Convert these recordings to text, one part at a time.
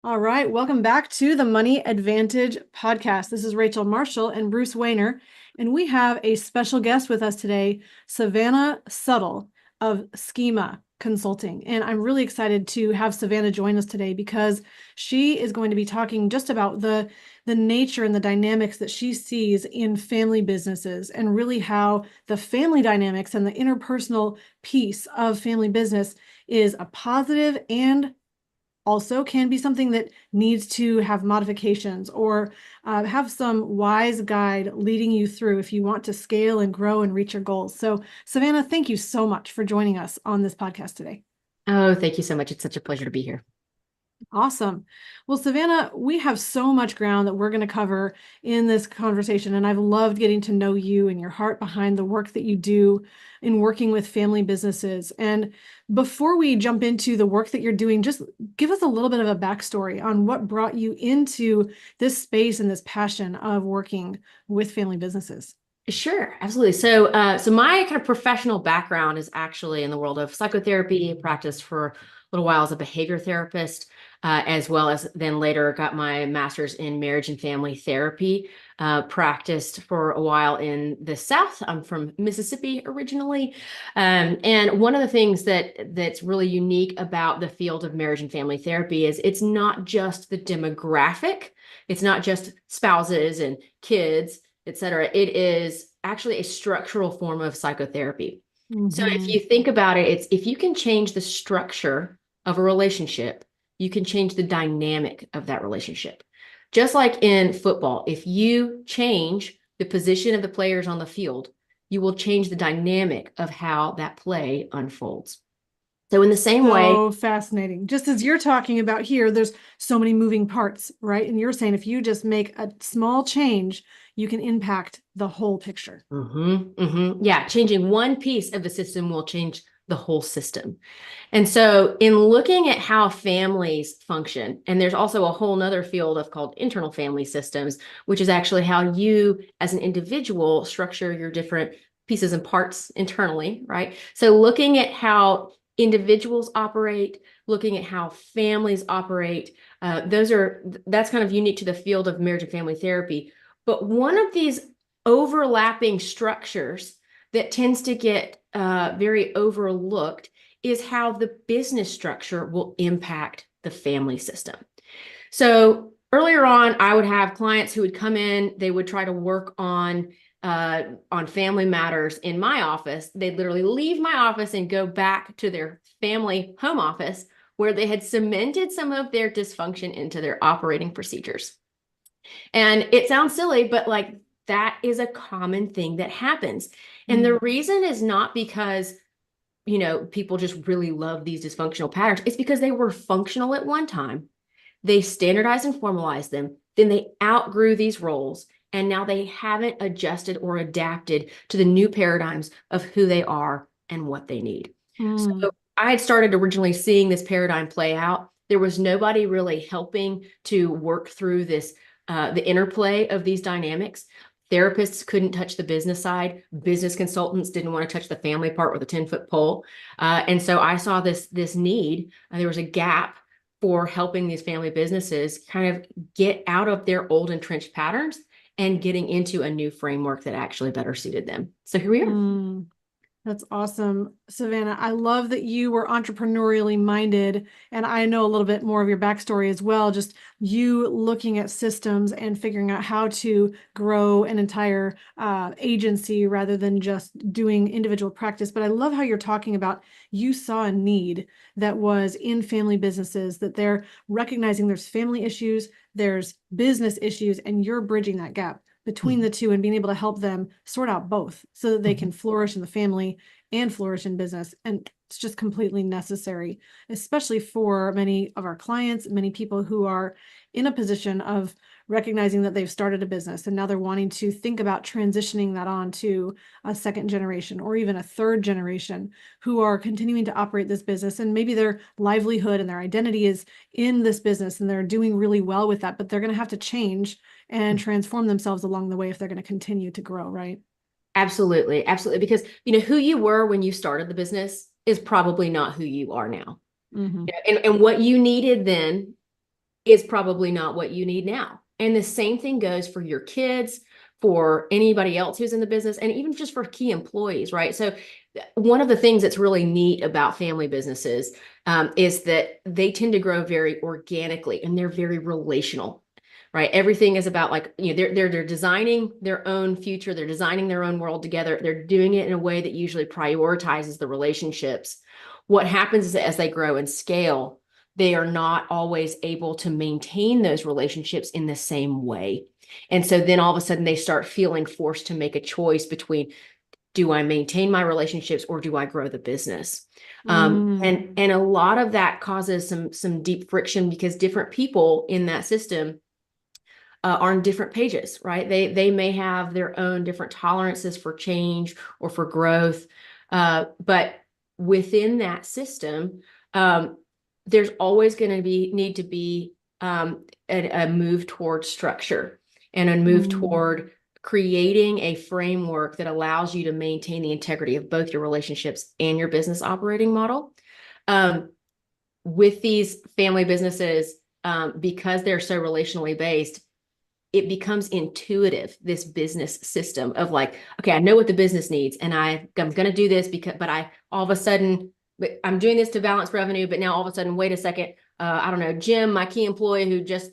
All right, welcome back to the Money Advantage podcast. This is Rachel Marshall and Bruce Wayner, and we have a special guest with us today, Savannah Suttle of Schema Consulting. And I'm really excited to have Savannah join us today because she is going to be talking just about the nature and the dynamics that she sees in family businesses and really how the family dynamics and the interpersonal piece of family business is a positive and also can be something that needs to have modifications or have some wise guide leading you through if you want to scale and grow and reach your goals. So, Savannah, thank you so much for joining us on this podcast today. Oh, thank you so much. It's such a pleasure to be here. Awesome. Well, Savannah, we have so much ground that we're going to cover in this conversation, and I've loved getting to know you and your heart behind the work that you do in working with family businesses. And before we jump into the work that you're doing, just give us a little bit of a backstory on what brought you into this space and this passion of working with family businesses. Sure, absolutely. So my kind of professional background is actually in the world of psychotherapy. I practiced for a little while as a behavior therapist, as well as then later got my master's in marriage and family therapy. Practiced for a while in the South. I'm from Mississippi originally, and one of the things that's really unique about the field of marriage and family therapy is it's not just the demographic. It's not just spouses and kids, etc. It is actually a structural form of psychotherapy. So if Mm-hmm. you think about it, it's if you can change the structure of a relationship, you can change the dynamic of that relationship. Just like in football, if you change the position of the players on the field, you will change the dynamic of how that play unfolds. So in the same way, So fascinating. Just as you're talking about here, there's so many moving parts, right? And you're saying if you just make a small change, you can impact the whole picture. yeah, changing one piece of the system will change the whole system. And so in looking at how families function, and there's also a whole nother field of called internal family systems, which is actually how you as an individual structure your different pieces and parts internally, right? So looking at how individuals operate, looking at how families operate, that's kind of unique to the field of marriage and family therapy. But one of these overlapping structures that tends to get very overlooked is how the business structure will impact the family system. So earlier on, I would have clients who would come in, they would try to work on family matters in my office. They'd literally leave my office and go back to their family home office where they had cemented some of their dysfunction into their operating procedures. And it sounds silly, but like that is a common thing that happens. And the reason is not because people just really love these dysfunctional patterns. It's because they were functional at one time. They standardized and formalized them. Then they outgrew these roles. And now they haven't adjusted or adapted to the new paradigms of who they are and what they need. Mm. So I had started originally seeing this paradigm play out. There was nobody really helping to work through this, the interplay of these dynamics. Therapists couldn't touch the business side. Business consultants didn't want to touch the family part with a 10-foot pole. And so I saw this need. There was a gap for helping these family businesses kind of get out of their old entrenched patterns and getting into a new framework that actually better suited them. So here we are. Mm. That's awesome, Savannah. I love that you were entrepreneurially minded, and I know a little bit more of your backstory as well. Just you looking at systems and figuring out how to grow an entire agency rather than just doing individual practice. But I love how you're talking about you saw a need that was in family businesses, that they're recognizing there's family issues, there's business issues, and you're bridging that gap between the two and being able to help them sort out both so that they can flourish in the family and flourish in business. And it's just completely necessary, especially for many of our clients, many people who are in a position of recognizing that they've started a business and now they're wanting to think about transitioning that on to a second generation or even a third generation who are continuing to operate this business. And maybe their livelihood and their identity is in this business and they're doing really well with that, but they're going to have to change and transform themselves along the way if they're going to continue to grow, right? Absolutely. Absolutely. Because, who you were when you started the business is probably not who you are now. Mm-hmm. And what you needed then is probably not what you need now. And the same thing goes for your kids, for anybody else who's in the business, and even just for key employees, right? So one of the things that's really neat about family businesses is that they tend to grow very organically and they're very relational, right? Everything is about, like, they're designing their own future, they're designing their own world together. They're doing it in a way that usually prioritizes the relationships. What happens is that as they grow and scale, they are not always able to maintain those relationships in the same way. And so then all of a sudden they start feeling forced to make a choice between, do I maintain my relationships or do I grow the business? And a lot of that causes some deep friction because different people in that system are on different pages, right? They may have their own different tolerances for change or for growth, but within that system, there's always going to need to be a move toward structure and a move toward creating a framework that allows you to maintain the integrity of both your relationships and your business operating model. With these family businesses, because they're so relationally based, it becomes intuitive, this business system of like, okay, I know what the business needs and I'm going to do this but all of a sudden, I'm doing this to balance revenue, but now all of a sudden, wait a second, I don't know, Jim, my key employee who just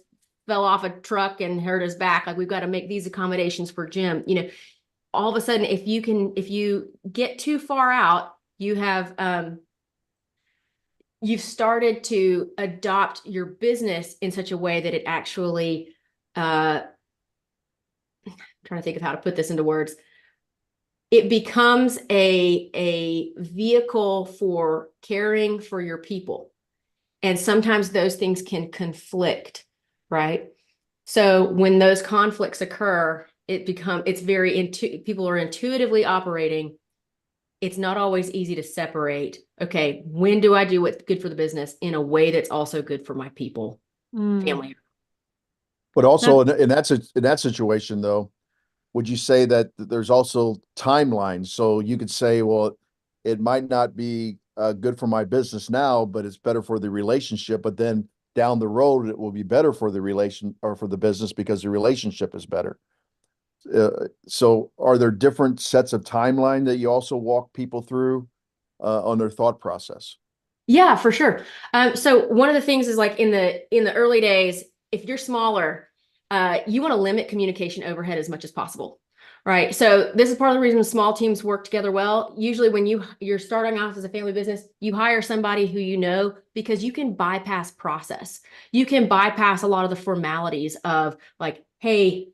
fell off a truck and hurt his back, like we've got to make these accommodations for Jim. All of a sudden, if you get too far out, you've started to adopt your business in such a way that it actually, I'm trying to think of how to put this into words. It becomes a vehicle for caring for your people. And sometimes those things can conflict, right? So when those conflicts occur, people are intuitively operating. It's not always easy to separate. Okay, when do I do what's good for the business in a way that's also good for my people, family? But also in that situation, though, would you say that there's also timelines? So you could say, well, it might not be good for my business now, but it's better for the relationship. But then down the road, it will be better for the relation or for the business because the relationship is better. So are there different sets of timeline that you also walk people through on their thought process? Yeah, for sure. So one of the things is, like, in the early days, if you're smaller, you want to limit communication overhead as much as possible, right? So this is part of the reason small teams work together well. Usually when you're starting off as a family business, you hire somebody who you know, because you can bypass process. You can bypass a lot of the formalities of, like, hey,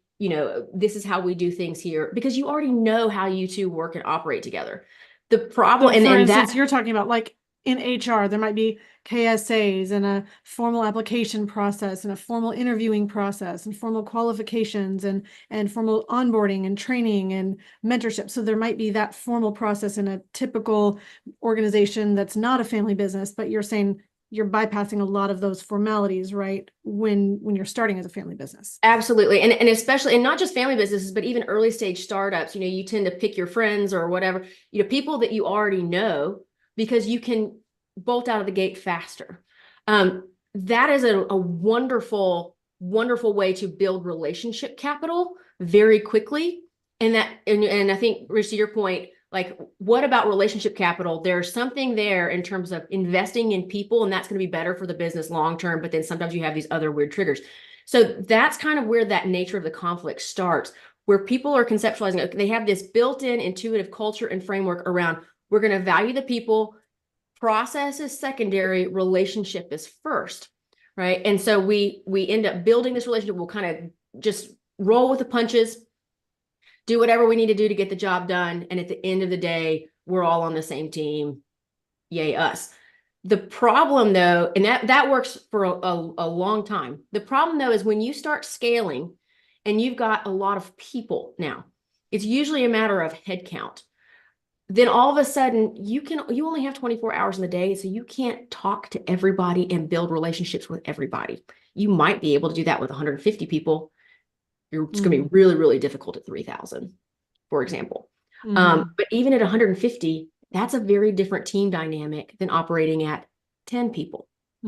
this is how we do things here, because you already know how you two work and operate together. The problem, so for and instance, that you're talking about, like, in HR, there might be KSAs and a formal application process and a formal interviewing process and formal qualifications and formal onboarding and training and mentorship. So there might be that formal process in a typical organization that's not a family business, but you're saying you're bypassing a lot of those formalities, right? When you're starting as a family business. Absolutely. And especially, and not just family businesses, but even early stage startups, you tend to pick your friends or whatever, people that you already know, because you can bolt out of the gate faster. That is a wonderful, wonderful way to build relationship capital very quickly. And I think, Rich, to your point, like, what about relationship capital? There's something there in terms of investing in people, and that's going to be better for the business long term. But then sometimes you have these other weird triggers. So that's kind of where that nature of the conflict starts, where people are conceptualizing, okay, they have this built-in intuitive culture and framework around, we're going to value the people, process is secondary, relationship is first, right? And so we end up building this relationship. We'll kind of just roll with the punches, do whatever we need to do to get the job done. And at the end of the day, we're all on the same team. Yay, us. The problem, though, and that works for a long time. The problem, though, is when you start scaling and you've got a lot of people now, it's usually a matter of head count. Then all of a sudden you only have 24 hours in the day, so you can't talk to everybody and build relationships with everybody. You might be able to do that with 150 people. It's going to be really, really difficult at 3,000, for example. But even at 150, that's a very different team dynamic than operating at 10 people.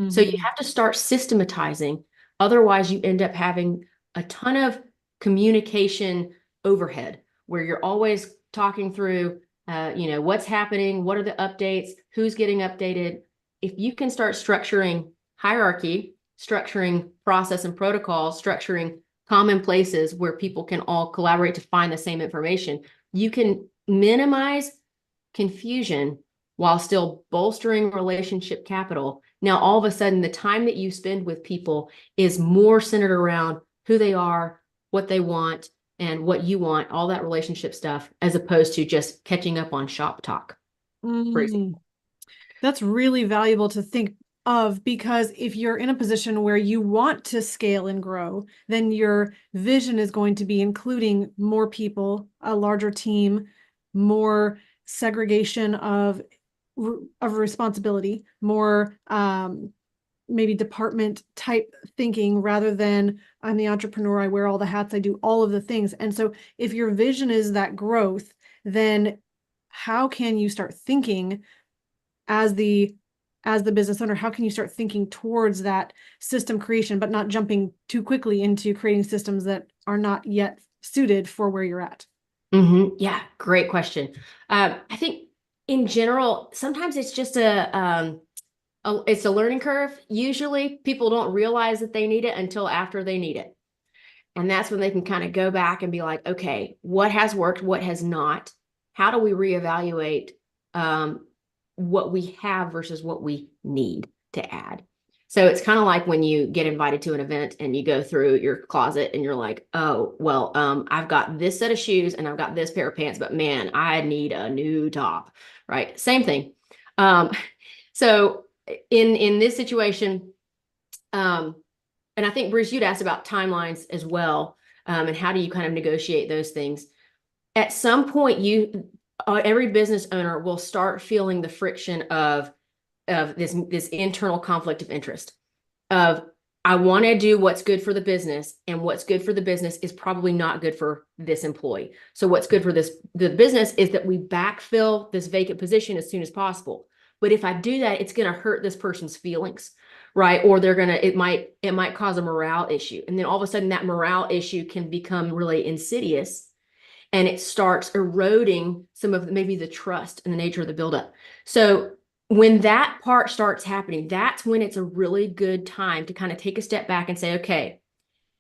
So you have to start systematizing Otherwise, you end up having a ton of communication overhead where you're always talking through, what's happening, what are the updates, who's getting updated. If you can start structuring hierarchy, structuring process and protocol, structuring common places where people can all collaborate to find the same information, you can minimize confusion while still bolstering relationship capital. Now, all of a sudden, the time that you spend with people is more centered around who they are, what they want, and what you want, all that relationship stuff, as opposed to just catching up on shop talk, for example. That's really valuable to think of, because if you're in a position where you want to scale and grow, then your vision is going to be including more people, a larger team, more segregation of responsibility, more maybe department type thinking, rather than I'm the entrepreneur, I wear all the hats, I do all of the things. And so if your vision is that growth, then how can you start thinking as the business owner? How can you start thinking towards that system creation, but not jumping too quickly into creating systems that are not yet suited for where you're at? Yeah, great question. I think in general, sometimes it's just it's a learning curve. Usually people don't realize that they need it until after they need it. And that's when they can kind of go back and be like, okay, what has worked? What has not? How do we reevaluate what we have versus what we need to add? So it's kind of like when you get invited to an event and you go through your closet and you're like, oh, well, I've got this set of shoes and I've got this pair of pants, but man, I need a new top, right? Same thing. So in this situation, and I think, Bruce, you'd asked about timelines as well, and how do you kind of negotiate those things? At some point, every business owner will start feeling the friction of this internal conflict of interest of, I want to do what's good for the business, and what's good for the business is probably not good for this employee. So what's good for the business is that we backfill this vacant position as soon as possible. But if I do that, it's going to hurt this person's feelings, right? Or it might cause a morale issue. And then all of a sudden that morale issue can become really insidious, and it starts eroding some of maybe the trust and the nature of the buildup. So when that part starts happening, that's when it's a really good time to kind of take a step back and say, okay,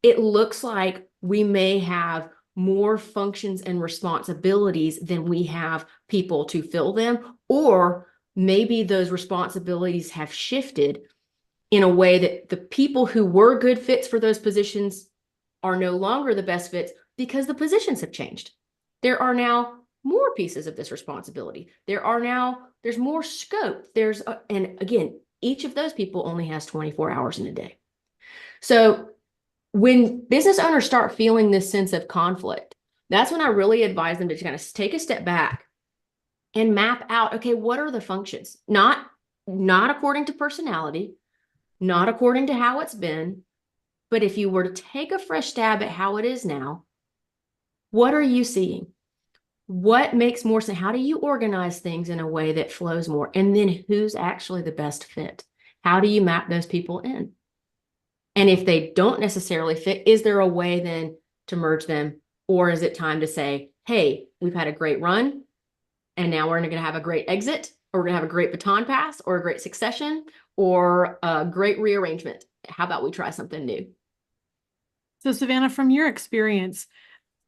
it looks like we may have more functions and responsibilities than we have people to fill them, or maybe those responsibilities have shifted in a way that the people who were good fits for those positions are no longer the best fits because the positions have changed. There are now more pieces of this responsibility. There's more scope. And again, each of those people only has 24 hours in a day. So when business owners start feeling this sense of conflict, that's when I really advise them to kind of take a step back and map out, okay, what are the functions? Not according to personality, not according to how it's been, but if you were to take a fresh stab at how it is now, what are you seeing? What makes more sense? How do you organize things in a way that flows more? And then who's actually the best fit? How do you map those people in? And if they don't necessarily fit, is there a way then to merge them? Or is it time to say, hey, we've had a great run, and now we're going to have a great exit, or we're going to have a great baton pass, or a great succession, or a great rearrangement? How about we try something new? So, Savannah, from your experience,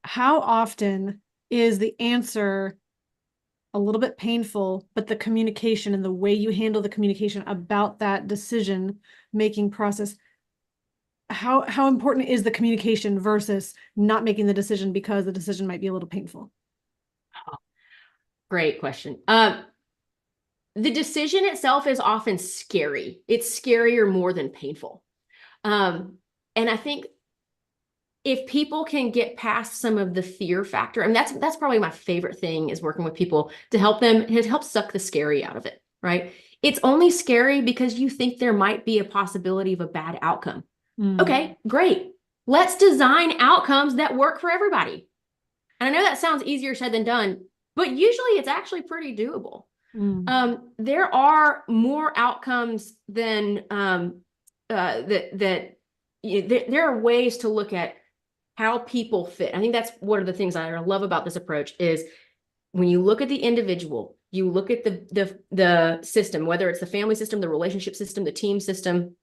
how often is the answer a little bit painful, but the communication and the way you handle the communication about that decision making process, how important is the communication versus not making the decision because the decision might be a little painful? Great question. The decision itself is often scary. It's scarier more than painful. And I think if people can get past some of the fear factor, and that's probably my favorite thing, is working with people to help suck the scary out of it, right? It's only scary because you think there might be a possibility of a bad outcome. Okay, great. Let's design outcomes that work for everybody. And I know that sounds easier said than done, but usually it's actually pretty doable. There are more outcomes than that there are ways to look at how people fit. I think that's one of the things I love about this approach is when you look at the individual, you look at the system, whether it's the family system, the relationship system, the team system,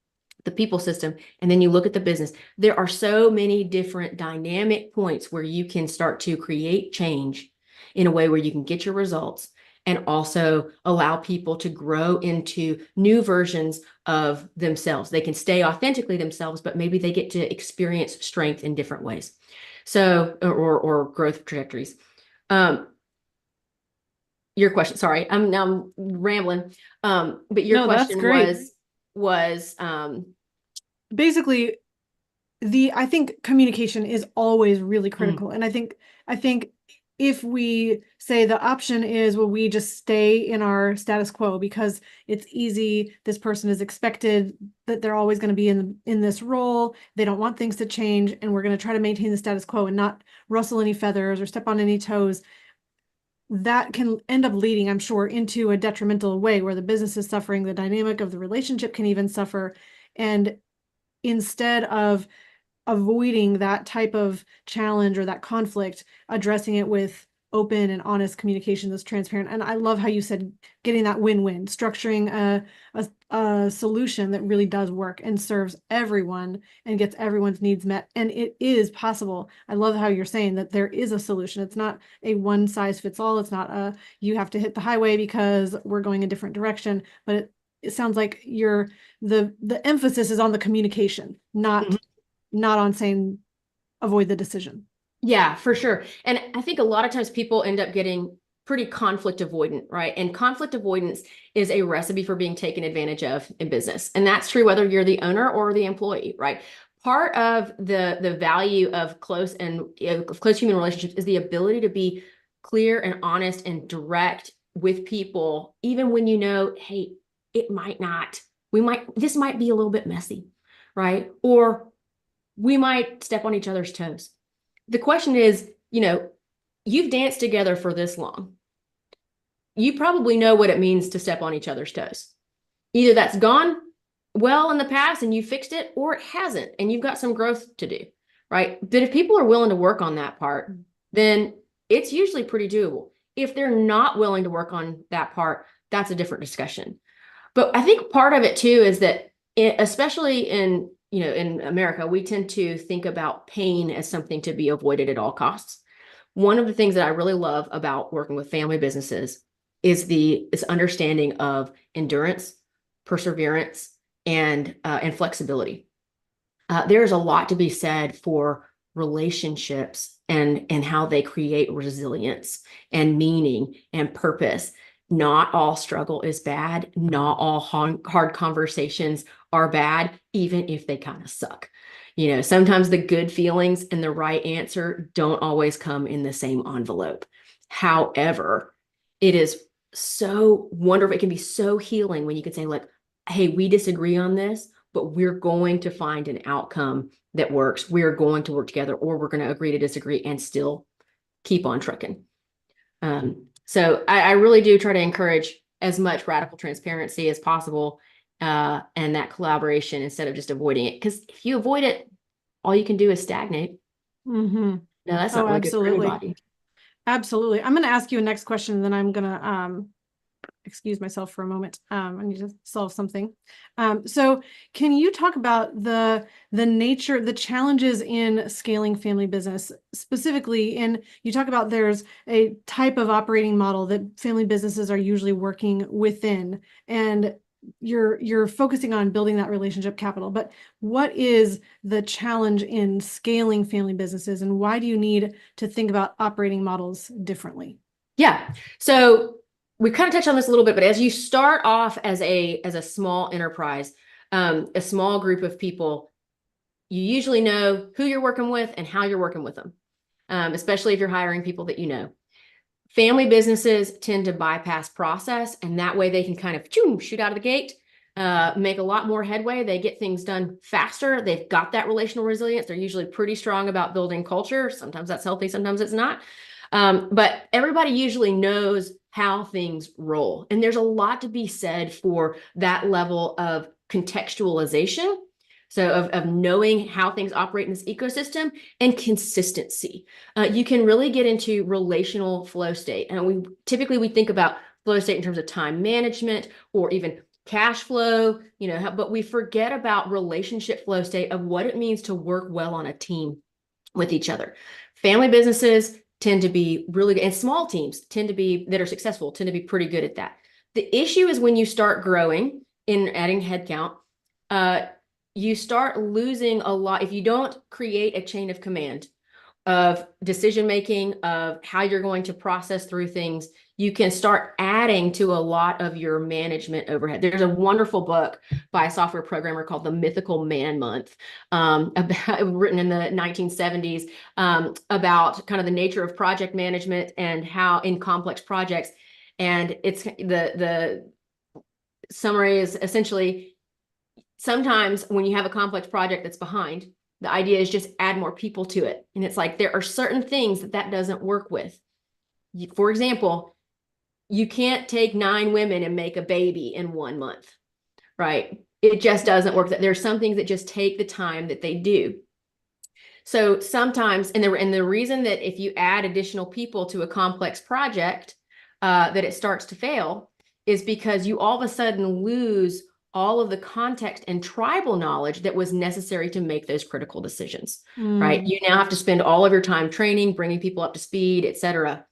the people system, and then you look at the business. There are so many different dynamic points where you can start to create change in a way where you can get your results and also allow people to grow into new versions of themselves. They can stay authentically themselves, but maybe they get to experience strength in different ways. So, or growth trajectories. Your question, sorry, I'm rambling. But your No, that's question great. was Basically, I think communication is always really critical. And I think if we say the option is, well, we just stay in our status quo because it's easy, this person is expected that they're always going to be in this role, they don't want things to change, and we're going to try to maintain the status quo and not rustle any feathers or step on any toes, that can end up leading, I'm sure, into a detrimental way where the business is suffering, the dynamic of the relationship can even suffer. And instead of avoiding that type of challenge or that conflict, addressing it with open and honest communication that's transparent. And I love how you said getting that win-win, structuring a solution that really does work and serves everyone and gets everyone's needs met. And it is possible. I love how you're saying that there is a solution. It's not a one size fits all. It's not you have to hit the highway because we're going a different direction, but it sounds like the emphasis is on the communication, not on saying avoid the decision. Yeah, for sure. And I think a lot of times people end up getting pretty conflict avoidant, right? And conflict avoidance is a recipe for being taken advantage of in business. And that's true whether you're the owner or the employee, right? Part of the value of close human relationships is the ability to be clear and honest and direct with people, even when you know, hey, this might be a little bit messy, right? Or we might step on each other's toes. The question is, you've danced together for this long. You probably know what it means to step on each other's toes. Either that's gone well in the past and you fixed it, or it hasn't, and you've got some growth to do, right? But if people are willing to work on that part, then it's usually pretty doable. If they're not willing to work on that part, that's a different discussion. But I think part of it too is that, especially in America, we tend to think about pain as something to be avoided at all costs. One of the things that I really love about working with family businesses is this understanding of endurance, perseverance, and flexibility. There's a lot to be said for relationships and how they create resilience and meaning and purpose. Not all struggle is bad. Not all hard conversations are bad, even if they kind of suck. Sometimes the good feelings and the right answer don't always come in the same envelope. However, it is so wonderful. It can be so healing when you can say, like, hey, we disagree on this, but we're going to find an outcome that works. We're going to work together, or we're going to agree to disagree and still keep on trucking. So I really do try to encourage as much radical transparency as possible, and that collaboration instead of just avoiding it. Because if you avoid it, all you can do is stagnate. Mm-hmm. No, that's not really good for anybody. Absolutely. I'm going to ask you a next question, and then I'm going to excuse myself for a moment. I need to solve something. So can you talk about the nature, the challenges in scaling family business, specifically you talk about there's a type of operating model that family businesses are usually working within, and you're focusing on building that relationship capital, but what is the challenge in scaling family businesses, and why do you need to think about operating models differently? Yeah. So we kind of touched on this a little bit, but as you start off as a small enterprise, a small group of people, you usually know who you're working with and how you're working with them, especially if you're hiring people that you know. Family businesses tend to bypass process, and that way they can kind of shoot out of the gate, make a lot more headway. They get things done faster. They've got that relational resilience. They're usually pretty strong about building culture. Sometimes that's healthy, sometimes it's not. But everybody usually knows how things roll. And there's a lot to be said for that level of contextualization So of knowing how things operate in this ecosystem and consistency. You can really get into relational flow state. And we think about flow state in terms of time management or even cash flow, but we forget about relationship flow state of what it means to work well on a team with each other. Family businesses tend to be really good, and small teams that are successful tend to be pretty good at that. The issue is when you start growing and adding headcount, you start losing a lot. If you don't create a chain of command of decision making, of how you're going to process through things, you can start adding to a lot of your management overhead. There's a wonderful book by a software programmer called The Mythical Man Month, written in the 1970s, about kind of the nature of project management and how in complex projects. And it's the summary is essentially, sometimes when you have a complex project that's behind, the idea is just add more people to it. And it's like, there are certain things that doesn't work with. For example, you can't take 9 women and make a baby in 1 month, right? It just doesn't work. There's some things that just take the time that they do. So sometimes, and the reason that if you add additional people to a complex project, that it starts to fail is because you all of a sudden lose all of the context and tribal knowledge that was necessary to make those critical decisions, right? You now have to spend all of your time training, bringing people up to speed, et cetera.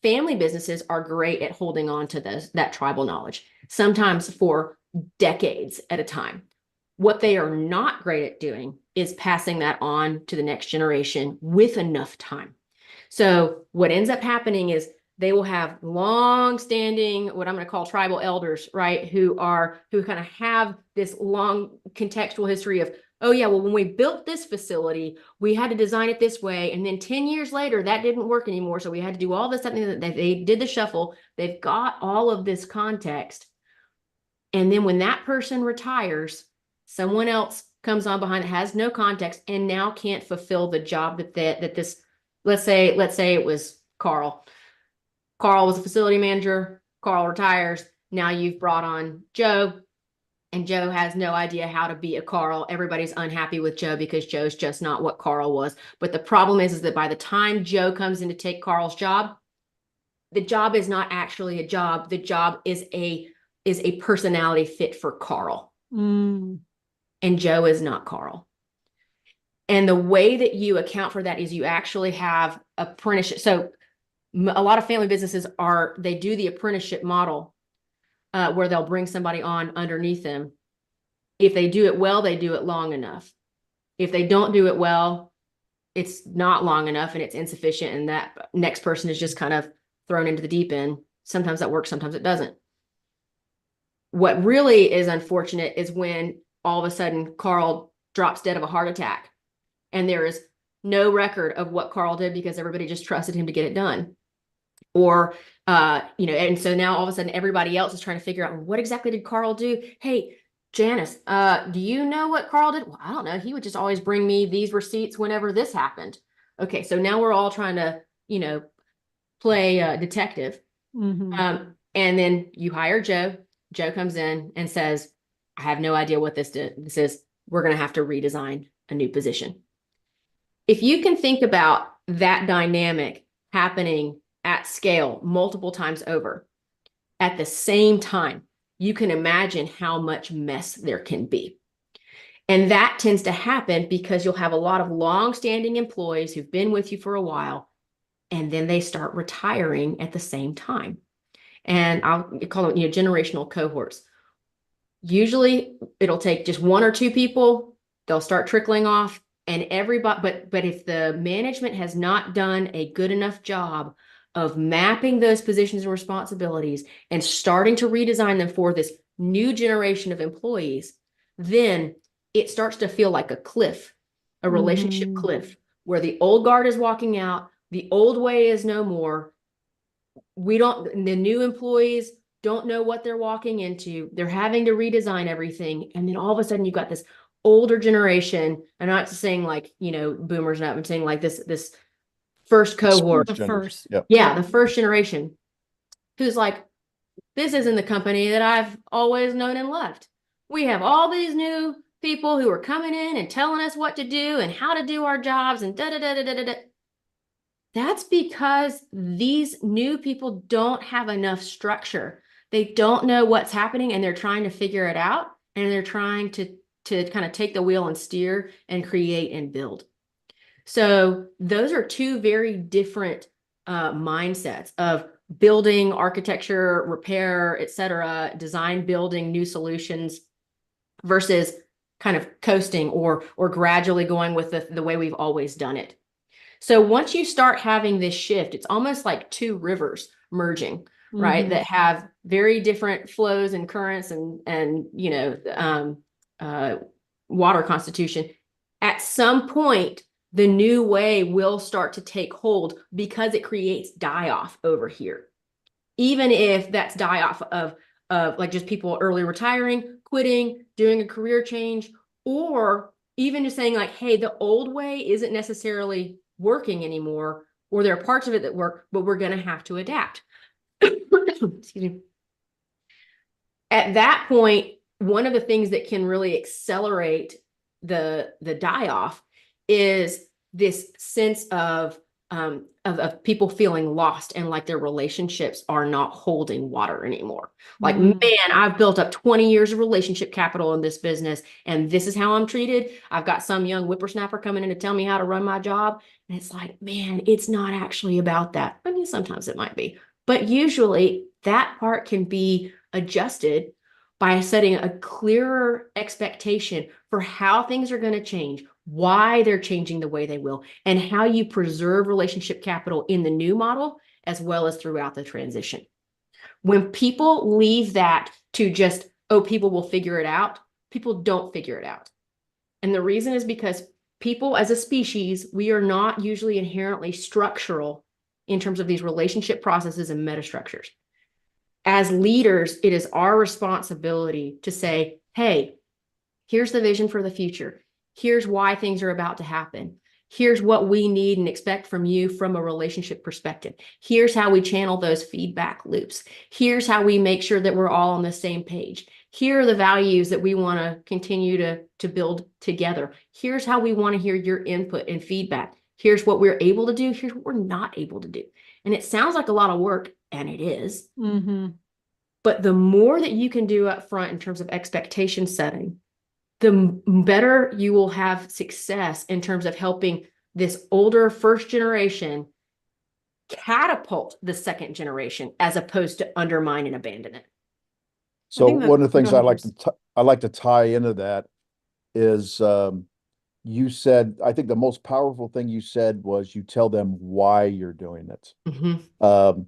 Family businesses are great at holding on to that tribal knowledge, sometimes for decades at a time. What they are not great at doing is passing that on to the next generation with enough time. So what ends up happening is they will have long-standing, what I'm going to call tribal elders, right? Who kind of have this long contextual history of, oh yeah, well, when we built this facility, we had to design it this way. And then 10 years later, that didn't work anymore. So we had to do all this, something that they did the shuffle. They've got all of this context. And then when that person retires, someone else comes on behind that has no context and now can't fulfill the job that this, let's say it was Carl. Carl was a facility manager. Carl retires. Now you've brought on Joe, and Joe has no idea how to be a Carl. Everybody's unhappy with Joe because Joe's just not what Carl was. But the problem is that by the time Joe comes in to take Carl's job, the job is not actually a job. The job is a personality fit for Carl. And Joe is not Carl. And the way that you account for that is you actually have apprenticeship. So a lot of family businesses they do the apprenticeship model, where they'll bring somebody on underneath them. If they do it well, they do it long enough. If they don't do it well, it's not long enough and it's insufficient. And that next person is just kind of thrown into the deep end. Sometimes that works, sometimes it doesn't. What really is unfortunate is when all of a sudden Carl drops dead of a heart attack and there is no record of what Carl did because everybody just trusted him to get it done. Or, and so now all of a sudden everybody else is trying to figure out, what exactly did Carl do? Hey, Janice, do you know what Carl did? Well, I don't know. He would just always bring me these receipts whenever this happened. Okay, so now we're all trying to, play detective. And then you hire Joe. Joe comes in and says, I have no idea what this is. We're going to have to redesign a new position. If you can think about that dynamic happening at scale multiple times over at the same time, you can imagine how much mess there can be. And that tends to happen because you'll have a lot of long-standing employees who've been with you for a while, and then they start retiring at the same time. And I'll call them, generational cohorts. Usually it'll take just 1 or 2 people, they'll start trickling off, and everybody, but if the management has not done a good enough job of mapping those positions and responsibilities and starting to redesign them for this new generation of employees, then it starts to feel like a cliff, a relationship cliff, where the old guard is walking out, the old way is no more. The new employees don't know what they're walking into. They're having to redesign everything. And then all of a sudden you've got this older generation. I'm not saying like, boomers, I'm saying like this first cohort. The first. Yep. Yeah, the first generation who's like, this isn't the company that I've always known and loved. We have all these new people who are coming in and telling us what to do and how to do our jobs and da da da da da da. That's because these new people don't have enough structure. They don't know what's happening and they're trying to figure it out, and they're trying to kind of take the wheel and steer and create and build. So those are two very different mindsets of building, architecture, repair, et cetera, design, building new solutions versus kind of coasting or gradually going with the way we've always done it. So once you start having this shift, it's almost like two rivers merging, right? That have very different flows and currents and water constitution. At some point, the new way will start to take hold because it creates die-off over here. Even if that's die-off of like just people early retiring, quitting, doing a career change, or even just saying like, hey, the old way isn't necessarily working anymore, or there are parts of it that work, but we're going to have to adapt. Excuse me. At that point, one of the things that can really accelerate the die-off is this sense of people feeling lost and like their relationships are not holding water anymore. Like, man, I've built up 20 years of relationship capital in this business, and this is how I'm treated. I've got some young whippersnapper coming in to tell me how to run my job. And it's like, man, it's not actually about that. I mean, sometimes it might be, but usually that part can be adjusted by setting a clearer expectation for how things are going to change, why they're changing the way they will, and how you preserve relationship capital in the new model as well as throughout the transition. When people leave that to just, oh, people will figure it out, people don't figure it out. And the reason is because people as a species, we are not usually inherently structural in terms of these relationship processes and metastructures. As leaders, it is our responsibility to say, hey, here's the vision for the future. Here's why things are about to happen. Here's what we need and expect from you from a relationship perspective. Here's how we channel those feedback loops. Here's how we make sure that we're all on the same page. Here are the values that we want to continue to build together. Here's how we want to hear your input and feedback. Here's what we're able to do. Here's what we're not able to do. And it sounds like a lot of work, and it is. But the more that you can do up front in terms of expectation setting, the better you will have success in terms of helping this older first generation catapult the second generation as opposed to undermine and abandon it. So one of the things I like to tie into that is you said, I think the most powerful thing you said was you tell them why you're doing it.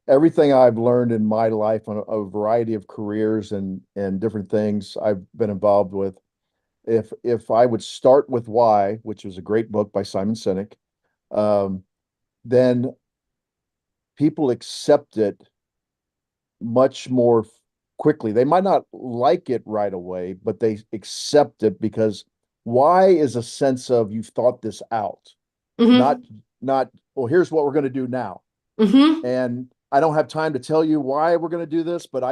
Everything I've learned in my life on a variety of careers and different things I've been involved with, if I would start with why, which was a great book by Simon Sinek, then people accept it much more quickly. They might not like it right away, but they accept it because why is a sense of you've thought this out, not well, here's what we're going to do now. And I don't have time to tell you why we're going to do this, but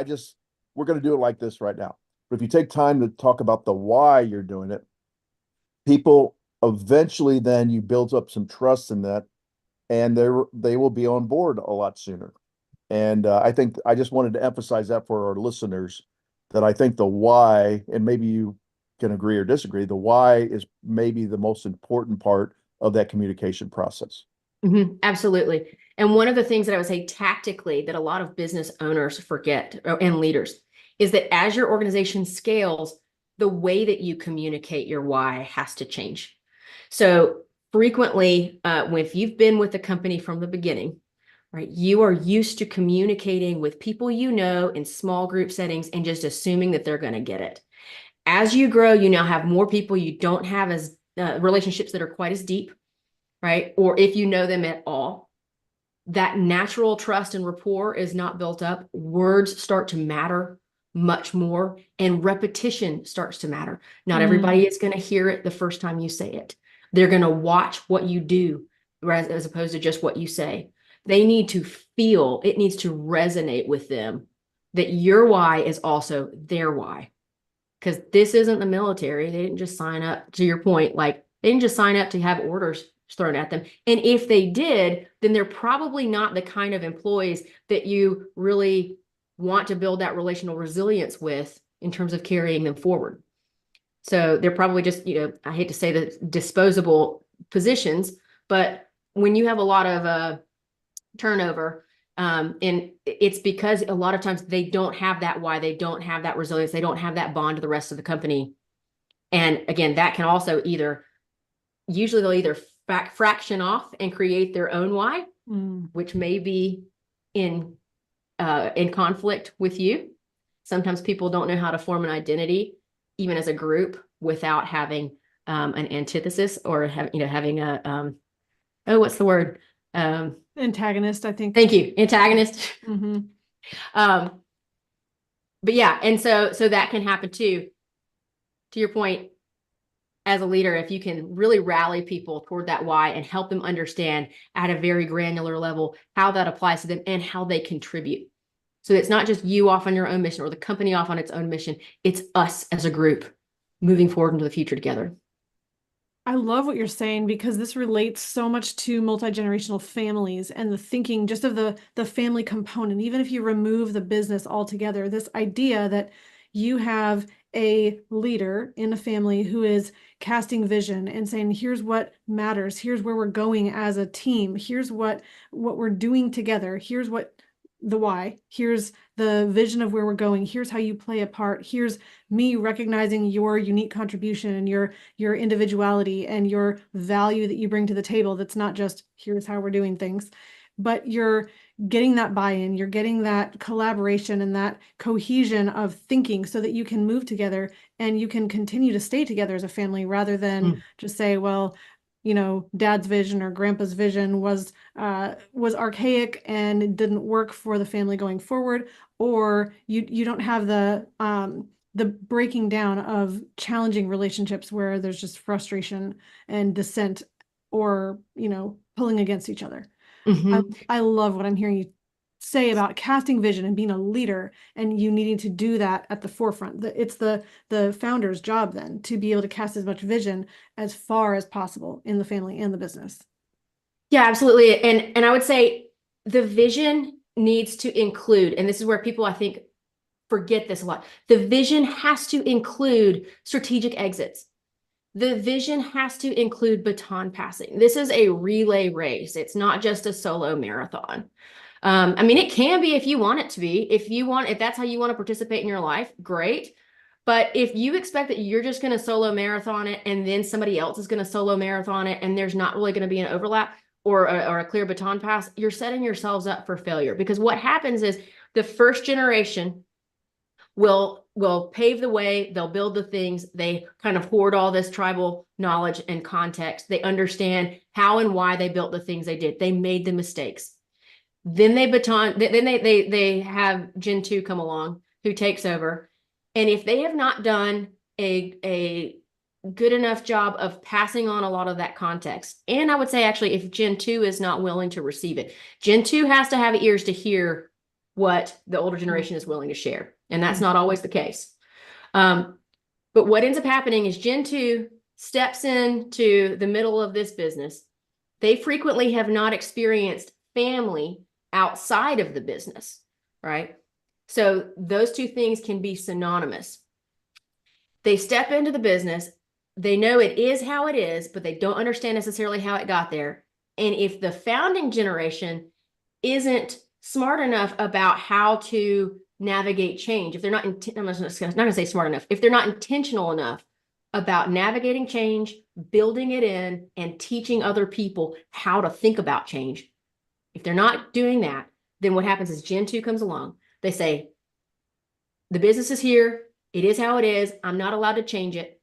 we're going to do it like this right now. But if you take time to talk about the why you're doing it, people eventually then you build up some trust in that, and they will be on board a lot sooner. And I think I just wanted to emphasize that for our listeners, that I think the why, and maybe you can agree or disagree, the why is maybe the most important part of that communication process. Absolutely. And one of the things that I would say tactically that a lot of business owners forget and leaders is that as your organization scales, the way that you communicate your why has to change. So frequently, if you've been with the company from the beginning, right, you are used to communicating with people you know in small group settings and just assuming that they're going to get it. As you grow, you now have more people you don't have as relationships that are quite as deep, right? Or if you know them at all, that natural trust and rapport is not built up. Words start to matter much more, and repetition starts to matter. Not everybody is going to hear it the first time you say it. They're going to watch what you do as opposed to just what you say. They need to feel, it needs to resonate with them that your why is also their why. because this isn't the military. They didn't just sign up, to your point, like they didn't just sign up to have orders thrown at them. And if they did, then they're probably not the kind of employees that you really want to build that relational resilience with in terms of carrying them forward. So they're probably just, I hate to say the disposable positions, but when you have a lot of turnover, and it's because a lot of times they don't have that why, they don't have that resilience, they don't have that bond to the rest of the company. And again, that can also usually they'll either fraction off and create their own why, which may be in conflict with you. Sometimes people don't know how to form an identity, even as a group, without having an antithesis or having a what's the word? Antagonist, I think. Thank you, antagonist. Mm-hmm. But yeah, and so that can happen too. To your point, as a leader, if you can really rally people toward that why and help them understand at a very granular level how that applies to them and how they contribute. So it's not just you off on your own mission or the company off on its own mission. It's us as a group moving forward into the future together. I love what you're saying, because this relates so much to multi-generational families and the thinking just of the family component. Even if you remove the business altogether, this idea that you have a leader in a family who is casting vision and saying, here's what matters, here's where we're going as a team, here's what we're doing together, here's what the why, here's the vision of where we're going, here's how you play a part, here's me recognizing your unique contribution and your individuality and your value that you bring to the table. That's not just here's how we're doing things, but you're getting that buy-in, you're getting that collaboration and that cohesion of thinking so that you can move together and you can continue to stay together as a family, rather than just say, well, dad's vision or grandpa's vision was archaic and it didn't work for the family going forward, or you don't have the breaking down of challenging relationships where there's just frustration and dissent or pulling against each other. I love what I'm hearing you say about casting vision and being a leader, and you needing to do that at the forefront. It's the founder's job then to be able to cast as much vision as far as possible in the family and the business. Yeah, absolutely. And I would say the vision needs to include, and this is where people, I think, forget this a lot. The vision has to include strategic exits. The vision has to include baton passing. This is a relay race. It's not just a solo marathon. It can be if you want it to be. If that's how you want to participate in your life, great. But if you expect that you're just going to solo marathon it and then somebody else is going to solo marathon it and there's not really going to be an overlap or a clear baton pass, you're setting yourselves up for failure. Because what happens is the first generation will pave the way. They'll build the things. They kind of hoard all this tribal knowledge and context. They understand how and why they built the things they did. They made the mistakes. Then they have Gen 2 come along who takes over. And if they have not done a good enough job of passing on a lot of that context, and I would say actually if Gen 2 is not willing to receive it, Gen 2 has to have ears to hear what the older generation is willing to share. And that's not always the case. But what ends up happening is Gen 2 steps into the middle of this business. They frequently have not experienced family outside of the business, right? So those two things can be synonymous. They step into the business. They know it is how it is, but they don't understand necessarily how it got there. And if the founding generation isn't smart enough about how to navigate change, if they're not, I'm not going to say smart enough, if they're not intentional enough about navigating change, building it in, and teaching other people how to think about change, if they're not doing that, then what happens is Gen 2 comes along. They say, the business is here. It is how it is. I'm not allowed to change it.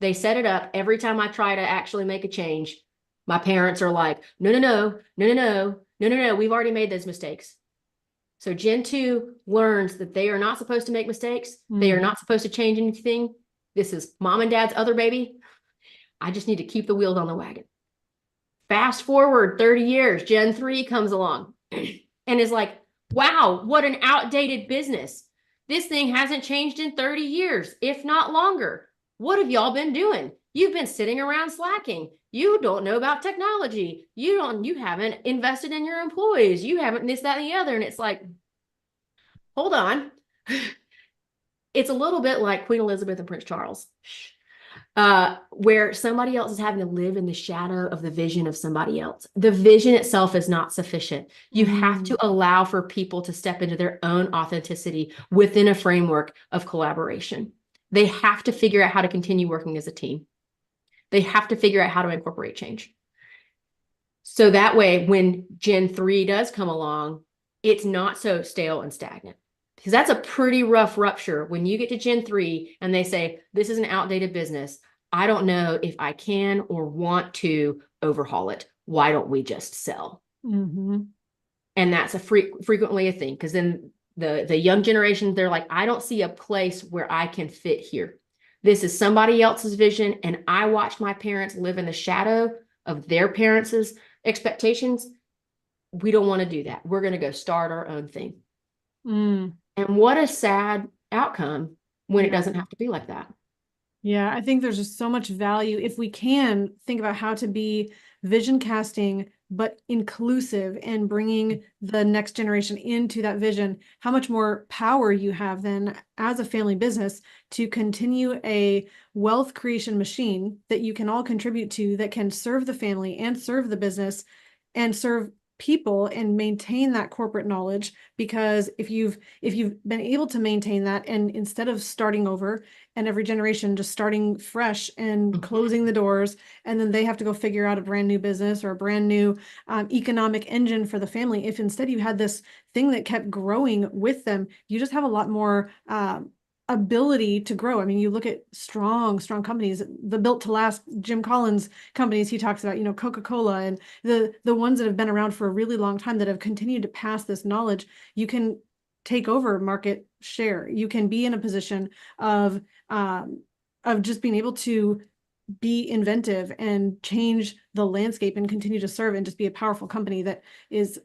They set it up. Every time I try to actually make a change, my parents are like, no. We've already made those mistakes. So Gen 2 learns that they are not supposed to make mistakes. They are not supposed to change anything. This is mom and dad's other baby. I just need to keep the wheels on the wagon. Fast forward 30 years, Gen 3 comes along and is like, wow, what an outdated business. This thing hasn't changed in 30 years, if not longer. What have y'all been doing? You've been sitting around slacking. You don't know about technology. You haven't invested in your employees. You haven't this, that, and the other. And it's like, hold on. It's a little bit like Queen Elizabeth and Prince Charles, where somebody else is having to live in the shadow of the vision of somebody else. The vision itself is not sufficient. You have to allow for people to step into their own authenticity within a framework of collaboration. They have to figure out how to continue working as a team. They have to figure out how to incorporate change. So that way, when Gen 3 does come along, it's not so stale and stagnant. Because that's a pretty rough rupture when you get to Gen 3 and they say, this is an outdated business. I don't know if I can or want to overhaul it. Why don't we just sell? Mm-hmm. And that's frequently a thing, because then the young generation, they're like, I don't see a place where I can fit here. This is somebody else's vision. And I watched my parents live in the shadow of their parents' expectations. We don't want to do that. We're going to go start our own thing. Mm. And what a sad outcome when it Yeah. doesn't have to be like that. Yeah, I think there's just so much value if we can think about how to be vision casting, but inclusive and bringing the next generation into that vision, how much more power you have then as a family business to continue a wealth creation machine that you can all contribute to, that can serve the family and serve the business and serve people and maintain that corporate knowledge. Because if you've been able to maintain that, and instead of starting over and every generation just starting fresh and closing the doors, and then they have to go figure out a brand new business or a brand new economic engine for the family, if instead you had this thing that kept growing with them, you just have a lot more ability to grow. I mean, you look at strong companies, the built to last Jim Collins companies he talks about, Coca-Cola, and the ones that have been around for a really long time that have continued to pass this knowledge. You can take over market share. You can be in a position of just being able to be inventive and change the landscape and continue to serve and just be a powerful company that is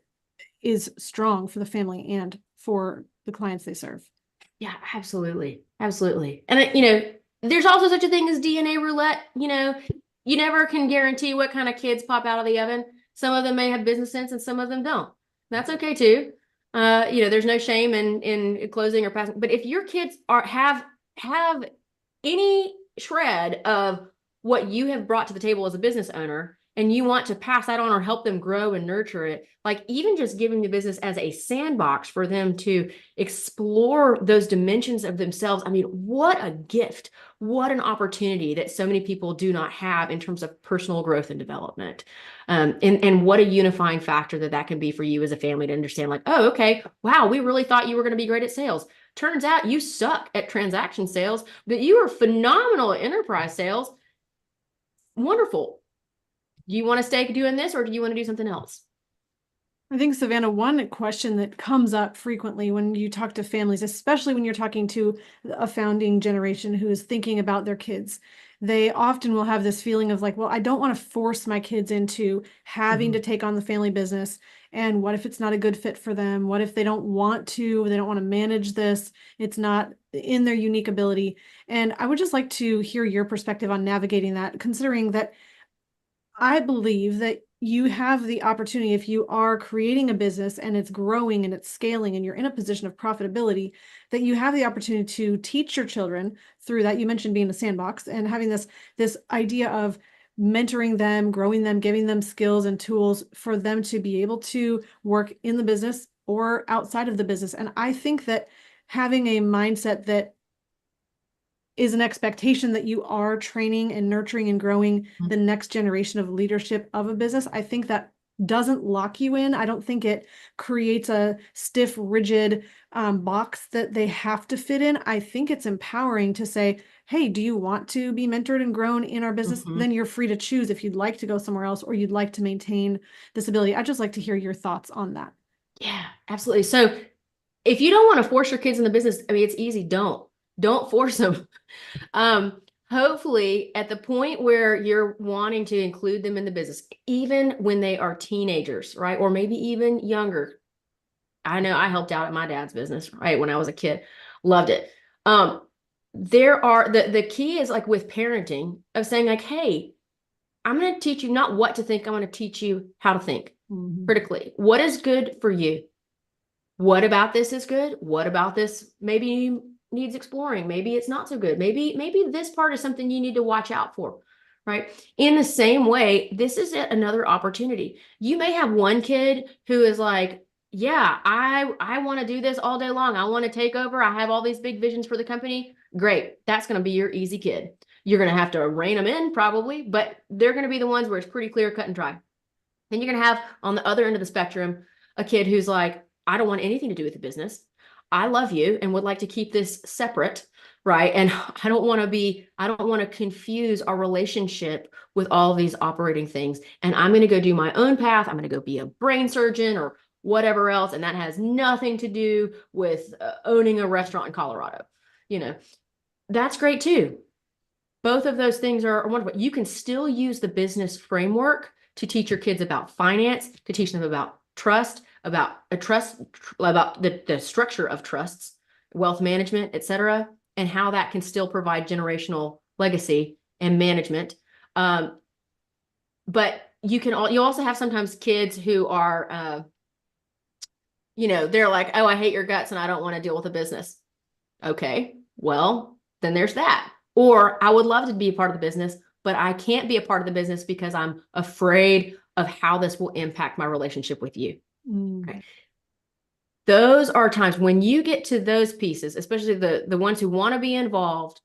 strong for the family and for the clients they serve. Yeah, absolutely. Absolutely. And, there's also such a thing as DNA roulette. You never can guarantee what kind of kids pop out of the oven. Some of them may have business sense and some of them don't. That's okay too. There's no shame in closing or passing. But if your kids have any shred of what you have brought to the table as a business owner, and you want to pass that on or help them grow and nurture it, like even just giving the business as a sandbox for them to explore those dimensions of themselves. I mean, what a gift, what an opportunity that so many people do not have in terms of personal growth and development. And what a unifying factor that can be for you as a family to understand, like, oh, okay, wow, we really thought you were going to be great at sales. Turns out you suck at transaction sales, but you are phenomenal at enterprise sales. Wonderful. Do you want to stay doing this, or do you want to do something else? I think, Savannah, one question that comes up frequently when you talk to families, especially when you're talking to a founding generation who is thinking about their kids, they often will have this feeling of like, well, I don't want to force my kids into having to take on the family business. And what if it's not a good fit for them? What if they don't want to, they don't want to manage this? It's not in their unique ability. And I would just like to hear your perspective on navigating that, considering that I believe that you have the opportunity, if you are creating a business and it's growing and it's scaling and you're in a position of profitability, that you have the opportunity to teach your children through that. You mentioned being a sandbox and having this idea of mentoring them, growing them, giving them skills and tools for them to be able to work in the business or outside of the business. And I think that having a mindset that is an expectation that you are training and nurturing and growing the next generation of leadership of a business, I think that doesn't lock you in. I don't think it creates a stiff, rigid box that they have to fit in. I think it's empowering to say, hey, do you want to be mentored and grown in our business? Then you're free to choose if you'd like to go somewhere else or you'd like to maintain this ability. I'd just like to hear your thoughts on that. Yeah, absolutely. So if you don't want to force your kids in the business, I mean, it's easy. Don't force them. Hopefully at the point where you're wanting to include them in the business, even when they are teenagers, right? Or maybe even younger. I know I helped out at my dad's business, right? When I was a kid, Loved it. There are the key is like with parenting of saying like, hey, I'm going to teach you not what to think. I'm going to teach you how to think critically. What is good for you? What about this is good? What about this maybe needs exploring? Maybe it's not so good. Maybe this part is something you need to watch out for, right? In the same way, this is another opportunity. You may have one kid who is like, yeah, I want to do this all day long. I want to take over. I have all these big visions for the company. Great. That's going to be your easy kid. You're going to have to rein them in probably, but they're going to be the ones where it's pretty clear, cut and dry. Then you're going to have on the other end of the spectrum, a kid who's like, I don't want anything to do with the business. I love you and would like to keep this separate, right? And I don't want to confuse our relationship with all of these operating things. And I'm going to go do my own path. I'm going to go be a brain surgeon or whatever else. And that has nothing to do with owning a restaurant in Colorado. That's great too. Both of those things are wonderful. You can still use the business framework to teach your kids about finance, to teach them about trust, about the structure of trusts, wealth management, et cetera, and how that can still provide generational legacy and management. But you also have sometimes kids who are, they're like, oh, I hate your guts and I don't want to deal with a business. Okay, well, then there's that. Or I would love to be a part of the business, but I can't be a part of the business because I'm afraid of how this will impact my relationship with you. Okay. Those are times when you get to those pieces, especially the ones who want to be involved,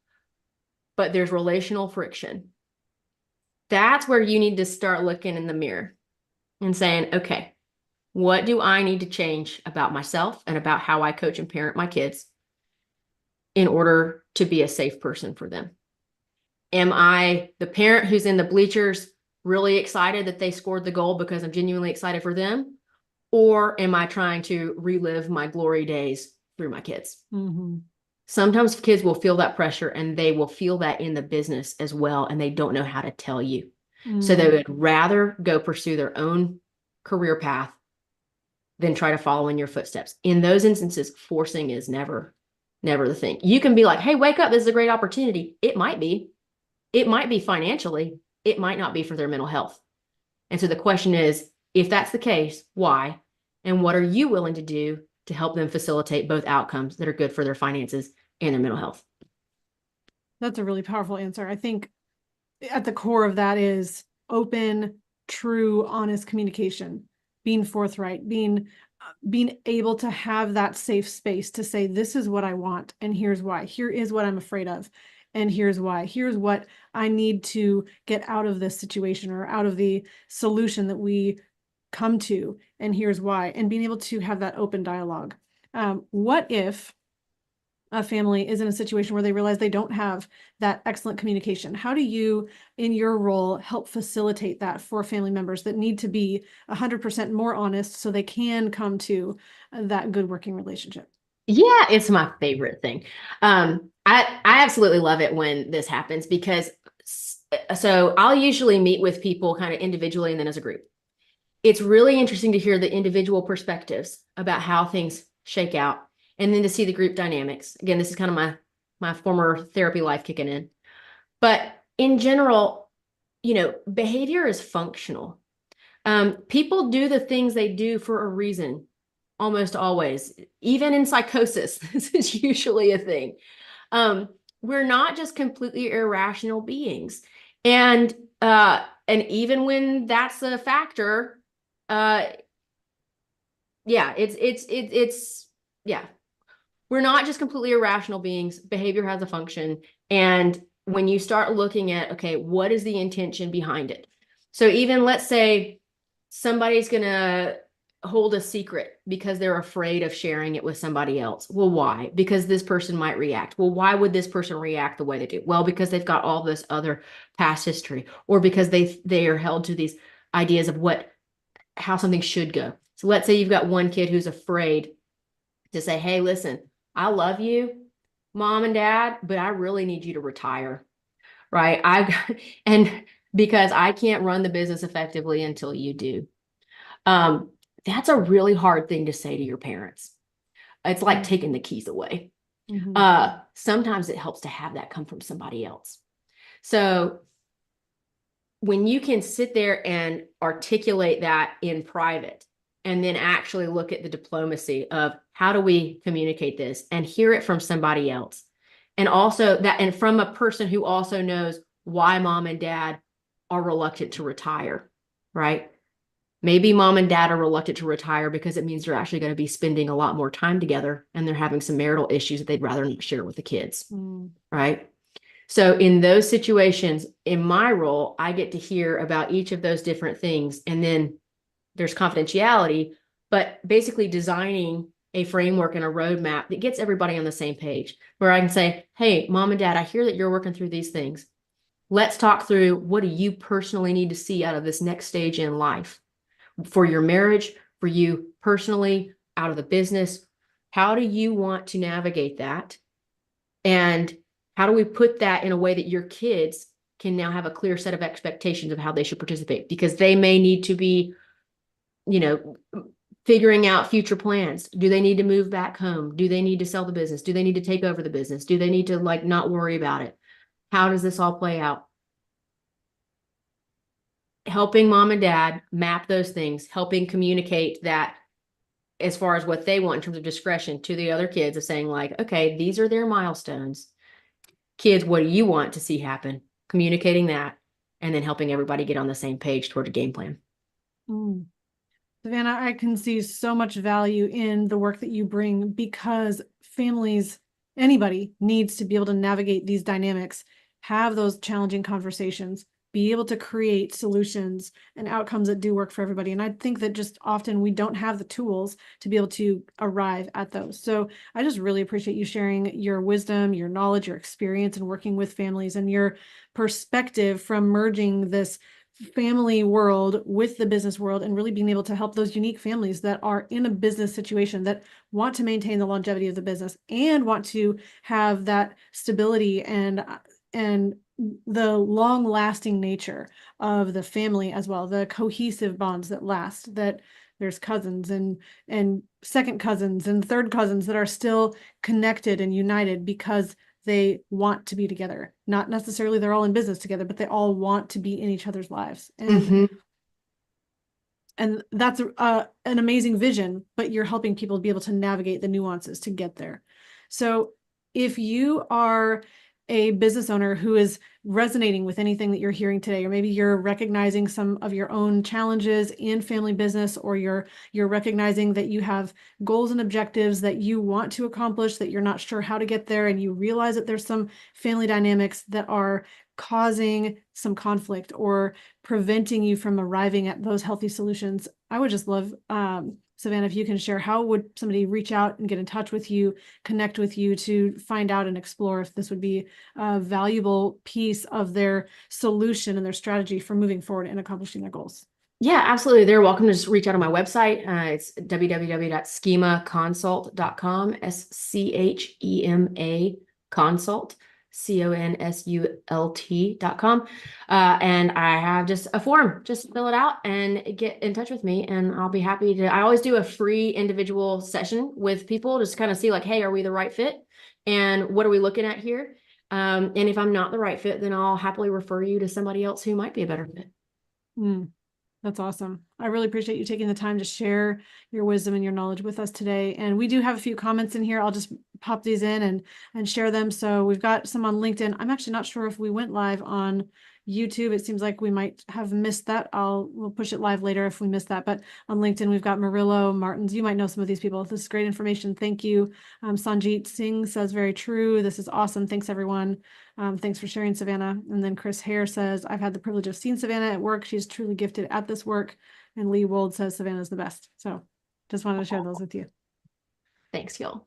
but there's relational friction. That's where you need to start looking in the mirror and saying, okay, what do I need to change about myself and about how I coach and parent my kids in order to be a safe person for them? Am I the parent who's in the bleachers really excited that they scored the goal because I'm genuinely excited for them? Or am I trying to relive my glory days through my kids? Sometimes kids will feel that pressure and they will feel that in the business as well. And they don't know how to tell you. So they would rather go pursue their own career path than try to follow in your footsteps. In those instances, forcing is never the thing. You can be like, hey, wake up. This is a great opportunity. It might be financially. It might not be for their mental health. And so the question is, if that's the case, why? And what are you willing to do to help them facilitate both outcomes that are good for their finances and their mental health? That's a really powerful answer. I think at the core of that is open, true, honest communication, being forthright, being able to have that safe space to say, this is what I want, and here's why. Here is what I'm afraid of, and here's why. Here's what I need to get out of this situation or out of the solution that we come to, and here's why. And being able to have that open dialogue. What if a family is in a situation where they realize they don't have that excellent communication? How do you, in your role, help facilitate that for family members that need to be 100% more honest so they can come to that good working relationship? Yeah, it's my favorite thing. I absolutely love it when this happens because so I'll usually meet with people kind of individually and then as a group. It's really interesting to hear the individual perspectives about how things shake out and then to see the group dynamics. Again, this is kind of my former therapy life kicking in. But in general, behavior is functional. People do the things they do for a reason, almost always. Even in psychosis, this is usually a thing. We're not just completely irrational beings. And even when that's a factor, we're not just completely irrational beings. Behavior has a function. And when you start looking at, okay, what is the intention behind it? So even let's say somebody's going to hold a secret because they're afraid of sharing it with somebody else. Well, why? Because this person might react. Well, why would this person react the way they do? Well, because they've got all this other past history, or because they are held to these ideas of how something should go. So let's say you've got one kid who's afraid to say, hey, listen, I love you, mom and dad, but I really need you to retire, right? And because I can't run the business effectively until you do. That's a really hard thing to say to your parents. It's like taking the keys away. Sometimes it helps to have that come from somebody else. So when you can sit there and articulate that in private, and then actually look at the diplomacy of how do we communicate this and hear it from somebody else. And also that, and from a person who also knows why mom and dad are reluctant to retire, right? Maybe mom and dad are reluctant to retire because it means they're actually going to be spending a lot more time together and they're having some marital issues that they'd rather not share with the kids, right? So in those situations, in my role, I get to hear about each of those different things. And then there's confidentiality, but basically designing a framework and a roadmap that gets everybody on the same page, where I can say, hey, mom and dad, I hear that you're working through these things. Let's talk through, what do you personally need to see out of this next stage in life for your marriage, for you personally, out of the business? How do you want to navigate that? And how do we put that in a way that your kids can now have a clear set of expectations of how they should participate? Because they may need to be, figuring out future plans. Do they need to move back home? Do they need to sell the business? Do they need to take over the business? Do they need to not worry about it? How does this all play out? Helping mom and dad map those things, helping communicate that as far as what they want in terms of discretion to the other kids, of saying okay, these are their milestones. Kids, what do you want to see happen? Communicating that, and then helping everybody get on the same page toward a game plan. Savannah, I can see so much value in the work that you bring, because families, anybody needs to be able to navigate these dynamics, have those challenging conversations, be able to create solutions and outcomes that do work for everybody. And I think that just often we don't have the tools to be able to arrive at those. So I just really appreciate you sharing your wisdom, your knowledge, your experience in working with families, and your perspective from merging this family world with the business world, and really being able to help those unique families that are in a business situation, that want to maintain the longevity of the business and want to have that stability and the long lasting nature of the family as well, the cohesive bonds that last, that there's cousins and second cousins and third cousins that are still connected and united because they want to be together. Not necessarily they're all in business together, but they all want to be in each other's lives. And that's an amazing vision, but you're helping people be able to navigate the nuances to get there. So if you are a business owner who is resonating with anything that you're hearing today, or maybe you're recognizing some of your own challenges in family business, or you're recognizing that you have goals and objectives that you want to accomplish, that you're not sure how to get there, and you realize that there's some family dynamics that are causing some conflict or preventing you from arriving at those healthy solutions, I would just love, Savannah, if you can share, how would somebody reach out and get in touch with you, connect with you to find out and explore if this would be a valuable piece of their solution and their strategy for moving forward and accomplishing their goals? Yeah, absolutely. They're welcome to just reach out on my website. It's www.schemaconsult.com, SCHEMA consult, CONSULT.com. And I have just a form, just fill it out and get in touch with me, and I'll be happy to. I always do a free individual session with people, just kind of see hey, are we the right fit? And what are we looking at here? And if I'm not the right fit, then I'll happily refer you to somebody else who might be a better fit. That's awesome. I really appreciate you taking the time to share your wisdom and your knowledge with us today. And we do have a few comments in here. I'll just pop these in and share them. So we've got some on LinkedIn. I'm actually not sure if we went live on YouTube. It seems like we might have missed that. We'll push it live later if we missed that. But on LinkedIn, we've got Murillo, Martins. You might know some of these people. This is great information. Thank you. Sanjeet Singh says, very true. This is awesome. Thanks, everyone. Thanks for sharing, Savannah. And then Chris Hare says, I've had the privilege of seeing Savannah at work. She's truly gifted at this work. And Lee Wold says Savannah's the best. So just wanted to share those with you. Thanks, y'all.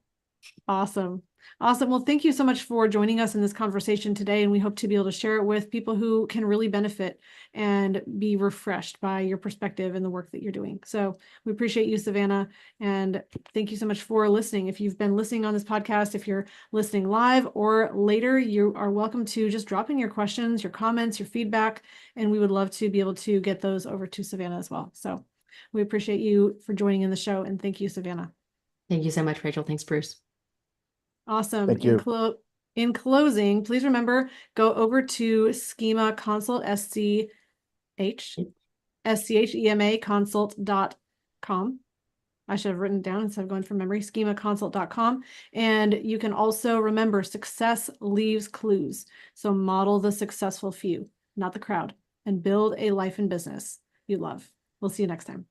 Awesome. Awesome. Well, thank you so much for joining us in this conversation today. And we hope to be able to share it with people who can really benefit and be refreshed by your perspective and the work that you're doing. So we appreciate you, Savannah. And thank you so much for listening. If you've been listening on this podcast, if you're listening live or later, you are welcome to just drop in your questions, your comments, your feedback, and we would love to be able to get those over to Savannah as well. So we appreciate you for joining in the show. And thank you, Savannah. Thank you so much, Rachel. Thanks, Bruce. Awesome. Thank you. In closing, please remember, go over to Schema Consult, SCHEMA consult.com. I should have written it down instead of going from memory, schemaconsult.com. And you can also remember, success leaves clues. So model the successful few, not the crowd, and build a life and business you love. We'll see you next time.